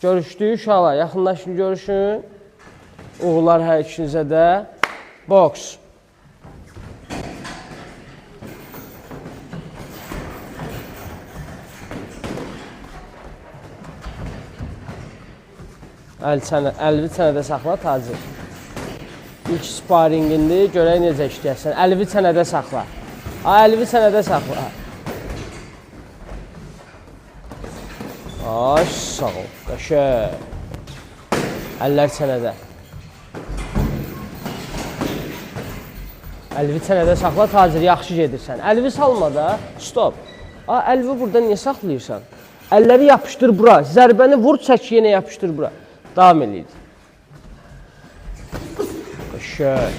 Görüşdük uşaqlar, yaxınlaşın görüşün. Uğurlar hər ikinizə də. Boks. Əlvi çənədə saxla Tacir. İlk sparingindir, görək necə işləyəsən. Əlvi çənədə saxla. Əlvi çənədə saxla. Ay, sağ ol, qəşəng. Əllər çənədə. Əlvi çənədə saxla, Tacir, yaxşı gedirsən. Əlvi salma da, stop. Əlvi burada niyə saxlayırsan? Əlləri yapışdır bura, zərbəni vur, çək, yenə yapışdır bura. Davam edin. Qəşəng.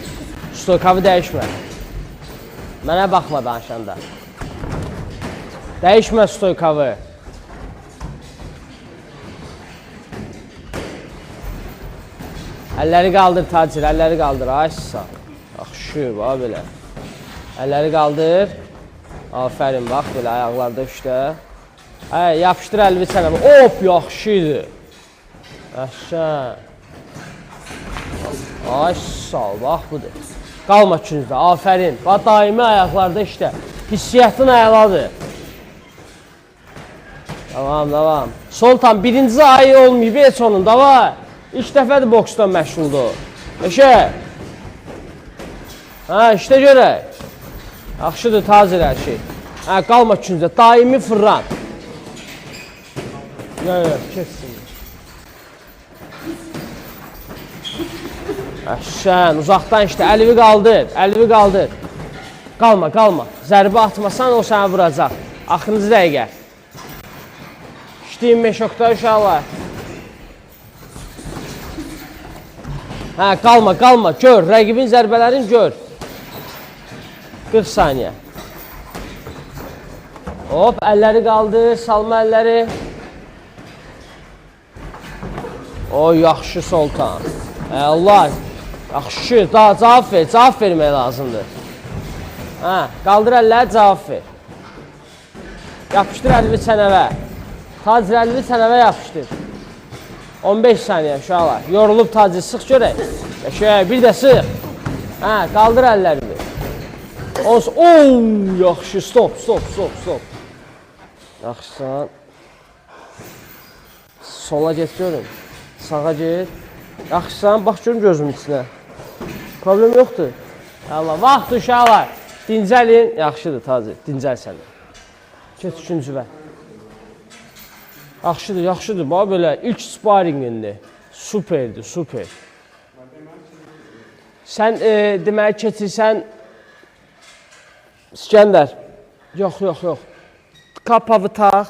Stoykavı dəyişmə. Mənə baxma danışanda. Dəyişmə stoykavı. Əlləri qaldır Tacir, əlləri qaldır. Ay sağ. Yaxşı, bax belə. Əlləri qaldır. Afərin, bax belə ayaqlarda üstə. Yapışdır əlvi çənəmə. Hop, yaxşıydı. Yaxşı. Ay sağ ol, bax budur. Qalma üçünüzdə, afərin. Bax daimi ayaqlarda işdə. Hissiyyatın ayaqladır. Tamam, tamam. Sol tam birinci ayı olmayıb, heç onun da var. İlk dəfədir boksdan məşğuldur. Eşək. İşte görək. Yaxşıdır, Tacir hər şey. Qalma üçünüzdə, daimi fırran. Yox, kessin. Əhsən, uzaqdan işlə, əlvi qaldır, əlvi qaldır. Qalma, qalma. Zərbə atmasan, o sənə vuracaq. Axırıncı dəqiqə. İşləyin meşokda uşaqlar. Qalma, qalma, gör, rəqibin zərbələrini gör. 40 saniyə. Hop, əlləri qaldır, salma əlləri. O, yaxşı Soltan. Allah, yaxşı, daha cavab vermək lazımdır. Qaldır əlləri, cavab ver. Yapışdır əlvi çənəvə. Tacir əlvi çənəvə yapışdır. 15 saniyə uşaqlar. Yorulub Tacir, sıx görək. Bir də sıx. Qaldır əllərini. Yaxşı, stop. Yaxşısan. Sola get görün. Sağa get. Yaxşısan, bax görün gözümün içinə. Problem yoxdur. Allah, vaxt uşaqlar. Dincəlin. Yaxşıdır Tacir, dincəl sən. Get üçüncü və. Yaxşıdır. Bax belə ilk sparingindir. Superdir, super. Sən deməli keçirsən İskəndər. Yox. Kapavı tax.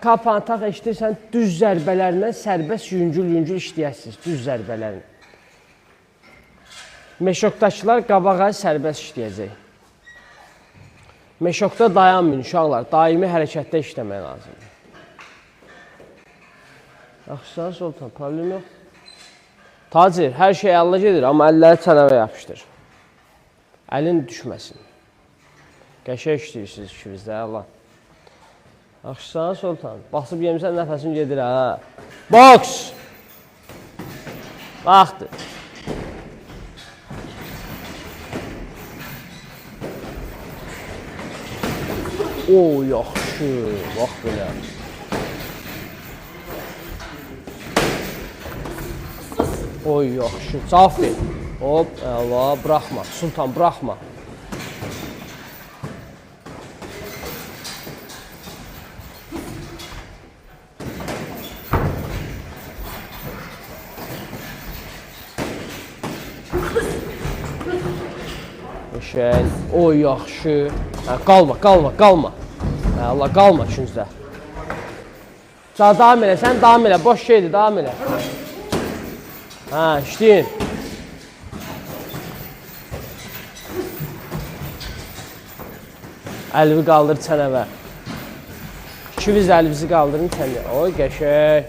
Kapanı tax eşitirsən düz zərbələrindən sərbəst yüngül işləyəsiniz. Düz zərbələrini. Meşokdakılar qabağa sərbəst işləyəcək. Meşokda dayanmayın uşaqlar. Daimi hərəkətdə işləmək lazımdır. Yaxşısan Soltan, problem yox. Tacir, hər şey əllə gedir, amma əlləri çənəvə yapışdır. Əlin düşməsin. Qəşək işləyirsiniz ikimizdə, Allah. Yaxşısan Soltan, basıb yemisən nəfəsin gedir, hə. Boks! Baxdır. Yaxşı, bax belə. Yaxşı, cavab ver. Hop, əla, buraxma, Sultan, buraxma. Eşək, yaxşı. Qalma. Allah, qalma üçünüzdə. Davam elə, sən davam elə, boş şeydir, davam elə. İşləyin. Əlvi qaldır çənəvə. İkiniz əlvizi qaldırın çənəvə. Qəşək.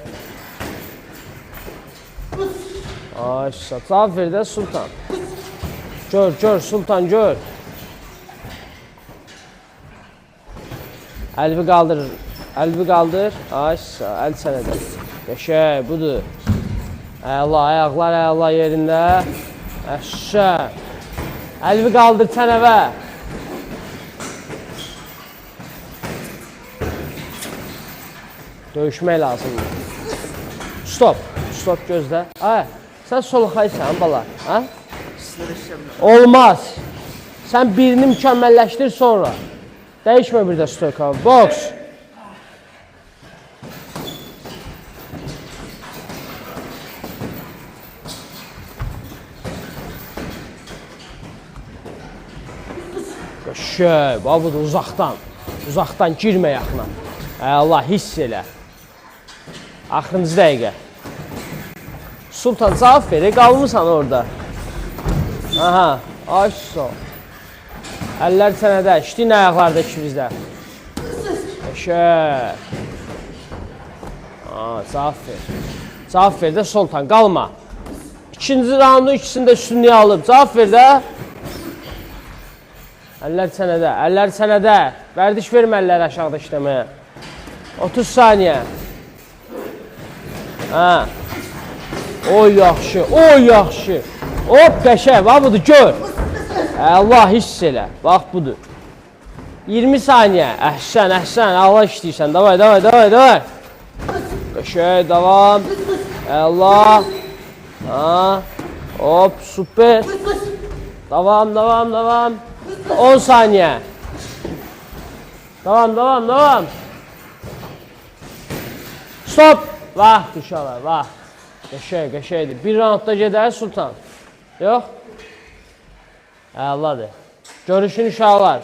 Cavab ver də Sultan. Gör, Sultan, gör. Əlvi qaldır. Əl çənədə. Qəşəng, budur. Əla, ayaqlar əla yerində. Əşşən. Əlvi qaldır çənəvə. Döyüşmək lazımdır. Stop. Stop gözlə. Ay, sən soluxaysan bala. Ha? Olmaz. Sən birini mükəmməlləşdir sonra. Dəyişmə bir də stoyka. Boks. Qəşəng, budur uzaqdan. Uzaqdan girmə yaxına. Allah hiss elə. Axırıncı dəqiqə. Sultan cavab verir, qalmısan orada. Aha, ay sol. Əllər sənədə, işləyin ayaqlarda ikimizdə. Qəşəng. Cavab ver. Cavab ver də Sultan, qalma. İkinci raundun ikisində üstünlüyü alıb. Cavab ver də. Əllər sənədə, əllər sənədə. Vərdiş vermə əlləri aşağıda işləməyə. 30 saniyə. Ha. O yaxşı, o yaxşı. Hop, qəşəng, bax budur, gör. Allah hiss elə, bax budur. 20 saniyə, əhsən, əhsən, Allah işləyirsən, davay, davay, davay, davay. Qəşəng, davam. Allah. Ha. Hop, super. Davam, davam, davam. 10 saniyə. Davam, davam, davam. Stop. Vaxt uşaqlar, vaxt. Qəşəng, qəşəngdir. Bir roundda gedər Sultan. Yox? Əladır. Görüşün uşaqlar.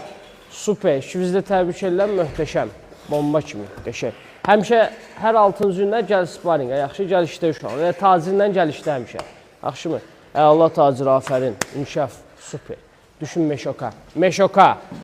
Super. İkimiz də təbrik edirəm, möhtəşəm. Bomba kimi, qəşəng. Həmişə hər 6-cı gündə gəl sparingə. Yaxşı, gəl işdə uşaqlar. Və tacirlə gəl işdə həmişə. Yaxşı mı? Əla tacir, afərin. İnkişaf, super. Düşün Meşoka. Meşoka.